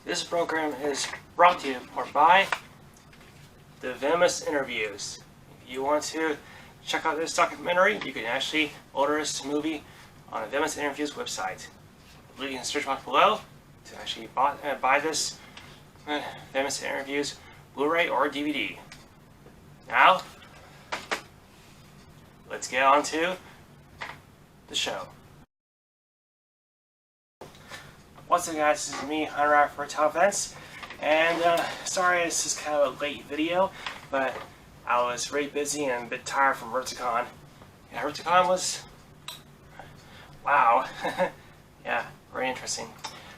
This program is brought to you by the Venom Interviews. If you want to check out this documentary, you can actually order this movie on the Venom Interviews website. Link in the search box below to actually buy this Venom Interviews Blu-ray or DVD. Now, let's get on to the show. What's up, guys? This is me, Hunter for Reptile Events, and sorry this is kind of a late video, but I was very busy and a bit tired from Reptile. Yeah, Reptile was, wow, yeah, very interesting.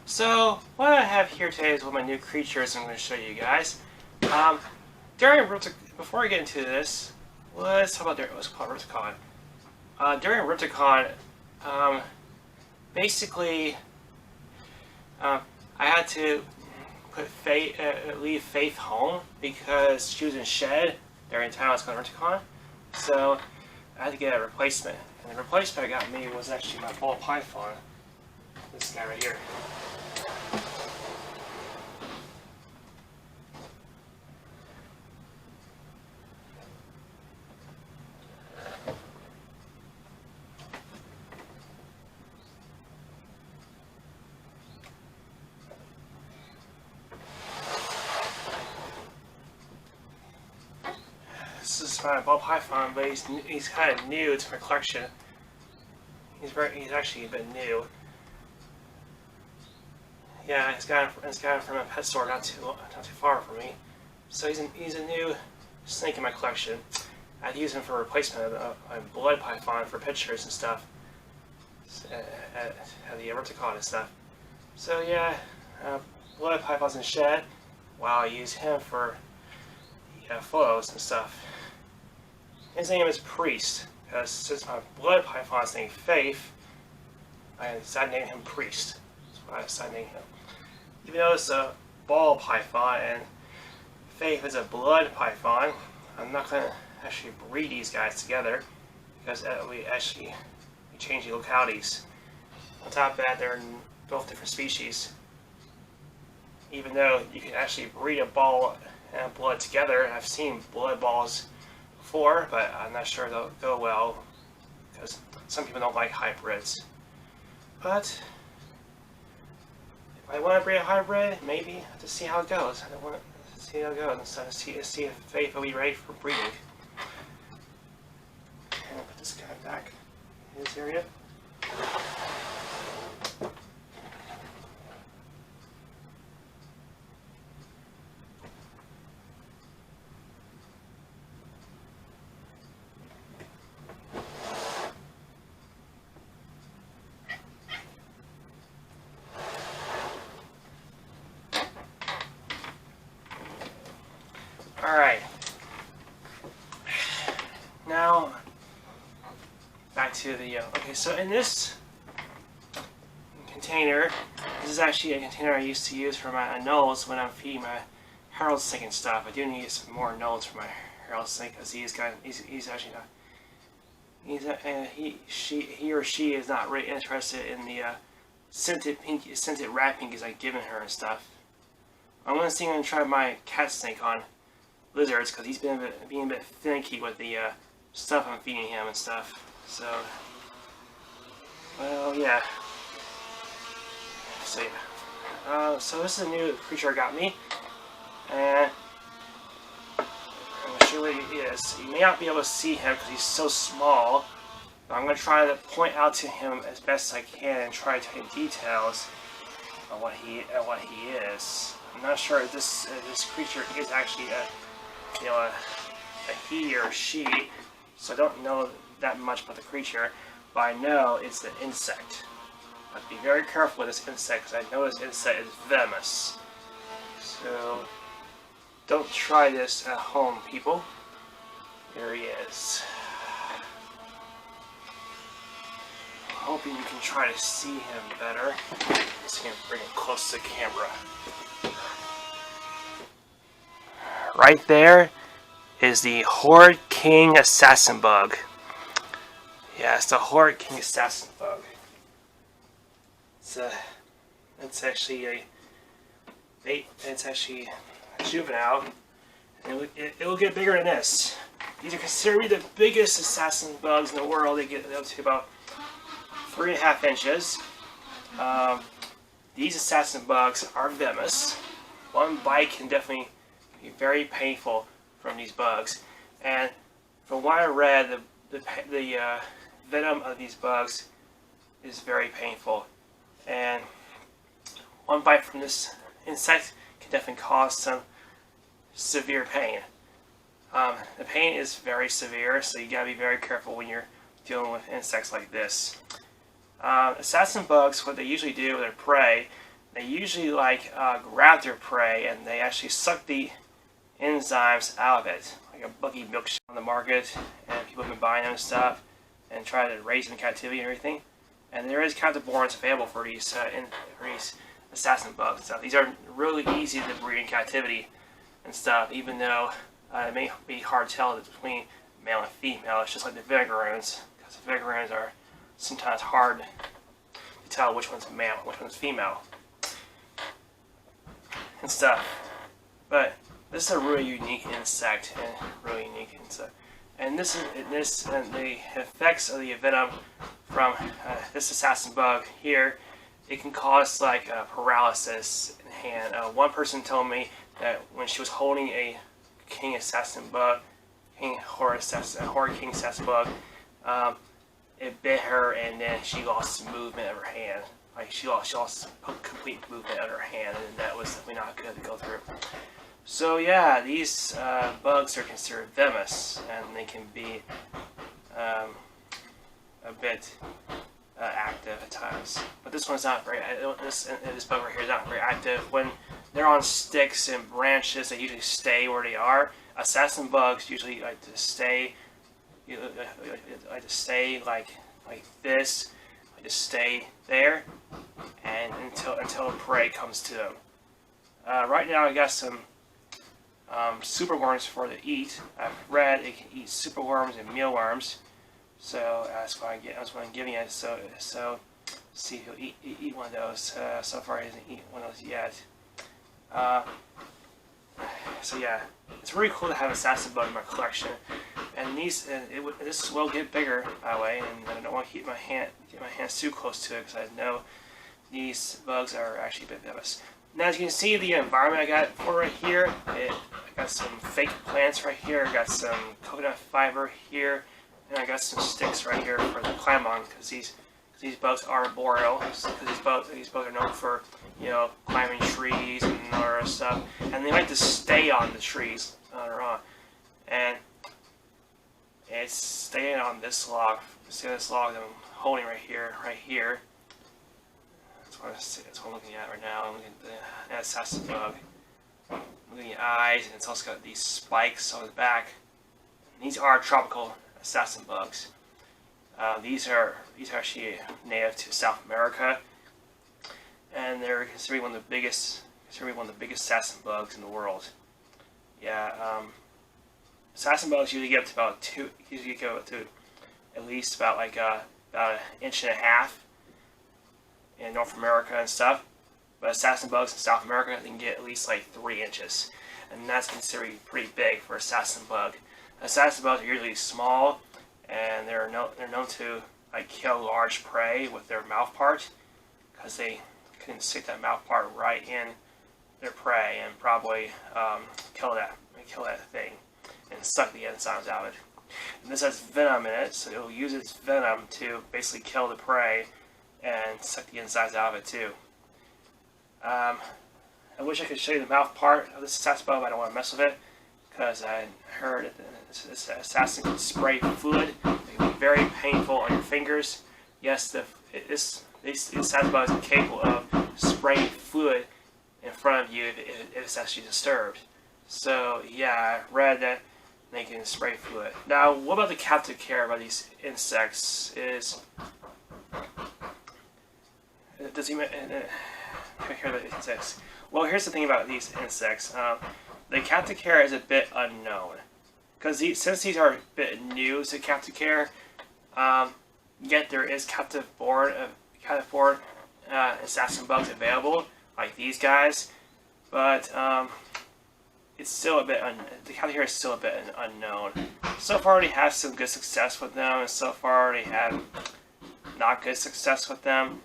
So what I have here today is one of my new creatures I'm going to show you guys. Before I get into this, let's talk about what's called Reptile. During Reptile, basically, I had to leave Faith home because she was in shed during the time I was going to Reptile. So I had to get a replacement. And the replacement I got me was actually my ball python. This guy right here. This is my ball python, but he's kind of new to my collection. He's actually a bit new. Yeah, he's got it from a pet store not too far from me. So he's a new snake in my collection. I'd use him for replacement of my blood python for pictures and stuff at the Reptile and stuff. So yeah, blood python's in shed, while I use him for photos and stuff. His name is Priest, because since my blood python's named Faith, I decided to name him Priest. That's why I decided to name him. Even though it's a ball python and Faith is a blood python, I'm not going to actually breed these guys together, because we change the localities. On top of that, they're both different species. Even though you can actually breed a ball and blood together, I've seen blood balls before, but I'm not sure they'll go well because some people don't like hybrids. But if I want to breed a hybrid, maybe I have to see how it goes. I want to see how it goes instead of see if Faith will be ready for breeding. And I'll put this guy back in this area. Alright, now back to the, okay, so in this container, this is actually a container I used to use for my anoles when I'm feeding my Herald snake and stuff. I do need some more anoles for my Herald snake because he's actually not, he or she is not really interested in the scented rat pinkies I've given her and stuff. I'm going to try my cat snake on lizards because he's being a bit finicky with the stuff I'm feeding him and stuff. So, well, yeah. So yeah. So this is a new creature I got me, and I'm gonna show you what he is. You may not be able to see him because he's so small, but I'm gonna try to point out to him as best I can and try to take details on what he is. I'm not sure if this creature is actually a he or she, so I don't know that much about the creature, but I know it's an insect. I have to be very careful with this insect because I know this insect is venomous. So don't try this at home, people. There he is. I'm hoping you can try to see him better. Just gonna bring him close to the camera. Right there is the Horrid King Assassin Bug. Yeah, it's the Horrid King Assassin Bug. It's actually a It's actually juvenile, and it will get bigger than this. These are considered the biggest assassin bugs in the world. They get up to about 3.5 inches. These assassin bugs are venomous. One bite can definitely be very painful from these bugs. And from what I read, the venom of these bugs is very painful. And one bite from this insect can definitely cause some severe pain. The pain is very severe, so you gotta be very careful when you're dealing with insects like this. Assassin bugs, what they usually do with their prey, they usually grab their prey and they actually suck the enzymes out of it, like a buggy milkshake on the market, and people have been buying them and stuff and try to raise them in captivity and everything. And there is captive borns available for these assassin bugs. So these are really easy to breed in captivity and stuff, even though it may be hard to tell between male and female. It's just like the vinegaroons, because the vinegaroons are sometimes hard to tell which one's male, which one's female, and stuff. But this is a really unique insect, and this is the effects of the venom from this assassin bug here. It can cause paralysis in the hand. One person told me that when she was holding a King Assassin Bug, Horrid King Assassin Bug, it bit her, and then she lost movement of her hand. Like she lost complete movement of her hand, and that was definitely not good to go through. So yeah, these bugs are considered venomous, and they can be a bit active at times. But this one's not very. This bug right here is not very active. When they're on sticks and branches, they usually stay where they are. Assassin bugs usually like to stay. Like to stay like this. Like to stay there, and until prey comes to them. Right now, I got some superworms for it to eat. I've read it can eat superworms and mealworms. So that's why I'm giving it. So see if he'll eat one of those. So far he hasn't eaten one of those yet. So yeah, it's really cool to have assassin bug in my collection. And this will get bigger that way. And I don't want to get my hands too close to it because I know these bugs are actually a bit venomous. Now as you can see, the environment I got for right here, I got some fake plants right here. I got some coconut fiber here. And I got some sticks right here for the climb on, because these bugs are arboreal. Because these bugs are known for, climbing trees and all that stuff, and they like to stay on the trees later on. And it's staying on this log. See this log that I'm holding right here. That's what I'm looking at right now. I'm looking at the assassin bug. I'm looking at the eyes, and it's also got these spikes on the back. And these are tropical assassin bugs. These are actually native to South America, and they're considered one of the biggest assassin bugs in the world. Yeah, assassin bugs usually get up to at least about an inch and a half in North America and stuff. But assassin bugs in South America, they can get at least 3 inches, and that's considered pretty big for assassin bug. Assassin bugs are usually small, and they're known to kill large prey with their mouth part, because they can stick that mouth part right in their prey and probably kill that thing and suck the enzymes out of it. And this has venom in it, so it'll use its venom to basically kill the prey and suck the enzymes out of it too. I wish I could show you the mouth part of this assassin bug, but I don't want to mess with it, because I heard that this assassin can spray fluid. It can be very painful on your fingers. Yes, this assassin bug is capable of spraying fluid in front of you if it's actually disturbed. So yeah, I read that they can spray fluid. Now, what about the captive care about these insects? Does he care about these insects? Well, here's the thing about these insects. The captive care is a bit unknown, because since these are a bit new to captive care, yet there is captive born assassin bugs available, like these guys. but it's still a bit the Catholic here is still a bit unknown. So far, already had some good success with them, and so far already had not good success with them.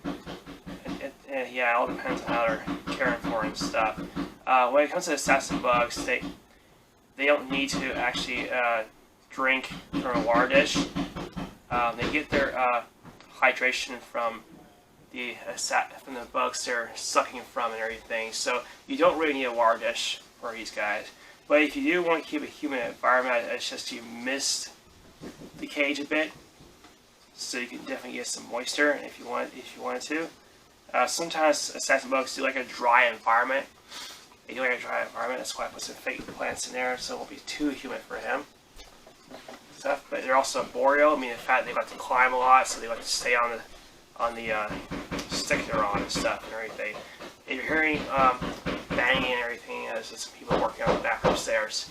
Yeah, it all depends on how they're caring for and stuff. When it comes to assassin bugs, they don't need to actually drink from a water dish. They get their hydration from the bugs they're sucking from and everything. So you don't really need a water dish for these guys. But if you do want to keep a humid environment, it's just you mist the cage a bit, so you can definitely get some moisture if you wanted to. Sometimes assassin bugs do like a dry environment. They do like a dry environment. That's why I put some fake plants in there, so it won't be too humid for him. Stuff, but they're also boreal. I mean, in fact, they like to climb a lot, so they like to stay on the stick they're on and stuff and everything. If you're hearing banging and everything, there's some people working on the back upstairs.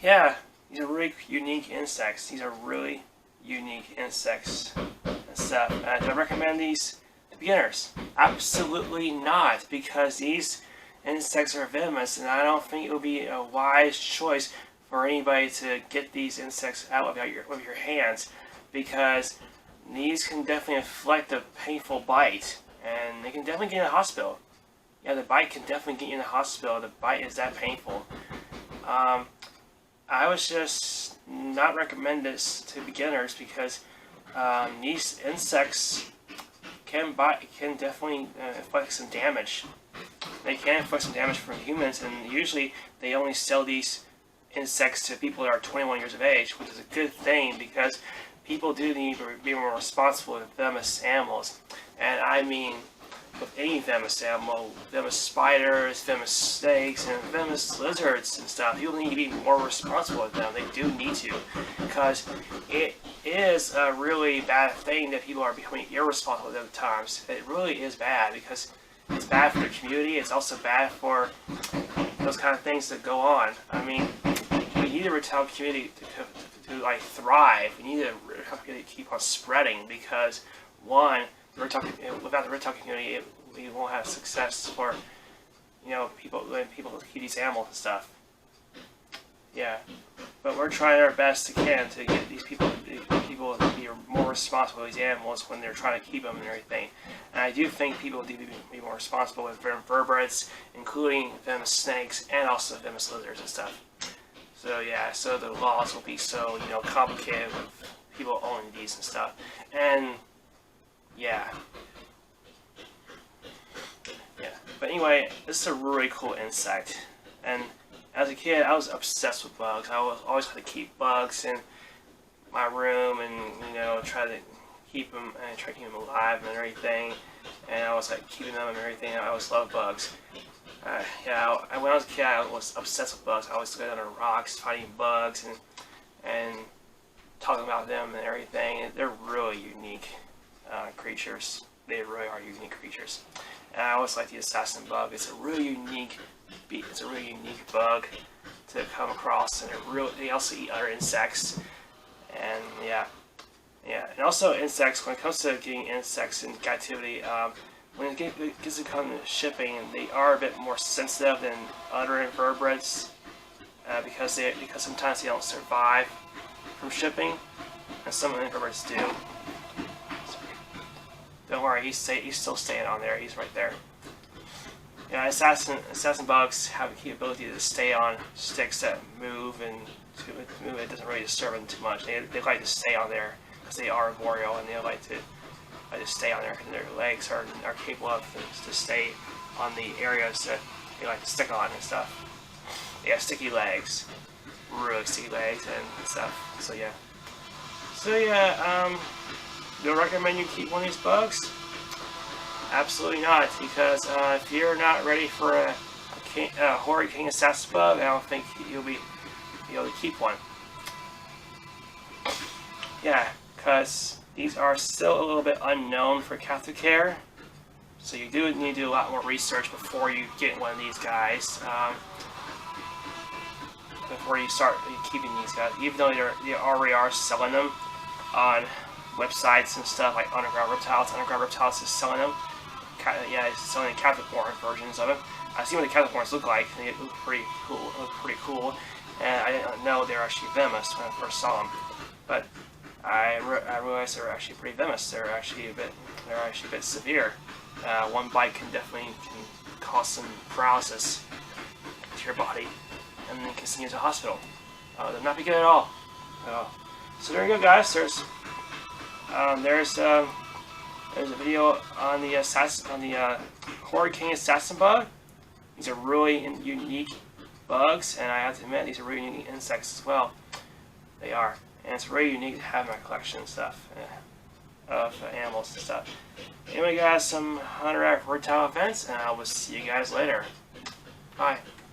Yeah, these are really unique insects. These are really unique insects and stuff. Do I recommend these to beginners? Absolutely not, because these insects are venomous, and I don't think it would be a wise choice for anybody to get these insects out of your hands, because these can definitely inflict a painful bite, and they can definitely get in the hospital. Yeah, the bite can definitely get you in the hospital. The bite is that painful. I would just not recommend this to beginners, because these insects can definitely inflict some damage. They can inflict some damage from humans, and usually they only sell these insects to people that are 21 years of age, which is a good thing, because people do need to be more responsible with venomous animals. And I mean with any venomous animal, venomous spiders, venomous snakes, and venomous lizards and stuff. People need to be more responsible with them. They do need to, because it is a really bad thing that people are becoming irresponsible at times. It really is bad, because it's bad for the community. It's also bad for those kind of things that go on. I mean, we need the reptile community to like thrive. We need the reptile community to keep on spreading, because one, without the reptile community, we won't have success for people keep these animals and stuff. Yeah, but we're trying our best to get these people to be more responsible with these animals when they're trying to keep them and everything. And I do think people need to be more responsible with vertebrates, including venomous snakes and also venomous lizards and stuff. So yeah, so the laws will be so complicated with people owning these and stuff. And yeah. But anyway, this is a really cool insect. And as a kid, I was obsessed with bugs. I was always trying to keep bugs in my room, and try to keep them alive and everything. And I was like keeping them and everything. I always loved bugs. When I was a kid, I was obsessed with bugs. I always go down to rocks finding bugs and talking about them and everything. And they're really unique creatures. They really are unique creatures. And I always like the assassin bug. It's a really unique bug to come across, and they also eat other insects. And yeah. And also insects. When it comes to getting insects in captivity, when it gets to come to shipping, they are a bit more sensitive than other invertebrates, because sometimes they don't survive from shipping, and some invertebrates do. Don't worry, he's still staying on there. He's right there. Yeah, assassin bugs have the capability to stay on sticks that move, and it doesn't really disturb them too much. They like to stay on there because they are arboreal, and they like to stay on there, and their legs are capable of to stay on the areas that they like to stick on and stuff. They have sticky legs, really sticky legs and stuff. So yeah. Do I recommend you keep one of these bugs? Absolutely not, because if you're not ready for a Horrid King Assassin Bug, I don't think you'll be able to keep one. Yeah, because these are still a little bit unknown for captive care, so you do need to do a lot more research before you get one of these guys. Before you start keeping these guys, even though they already are selling them on websites and stuff like Underground Reptiles. Underground Reptiles is selling them, yeah, it's only Capricorn versions of it. I see what the Capricorns look like. They look pretty cool. And I didn't know they were actually venomous when I first saw them. But I realized they were actually pretty venomous. They're actually a bit severe. One bite can cause some paralysis to your body, and then can send you to the hospital. That would not be good at all. So there you go, guys. There's a video on the Horrid King Assassin Bug. These are really unique bugs, and I have to admit, these are really unique insects as well. They are, and it's really unique to have in my collection and stuff of animals and stuff. Anyway, guys, some Hunter at Reptile events, and I will see you guys later. Bye.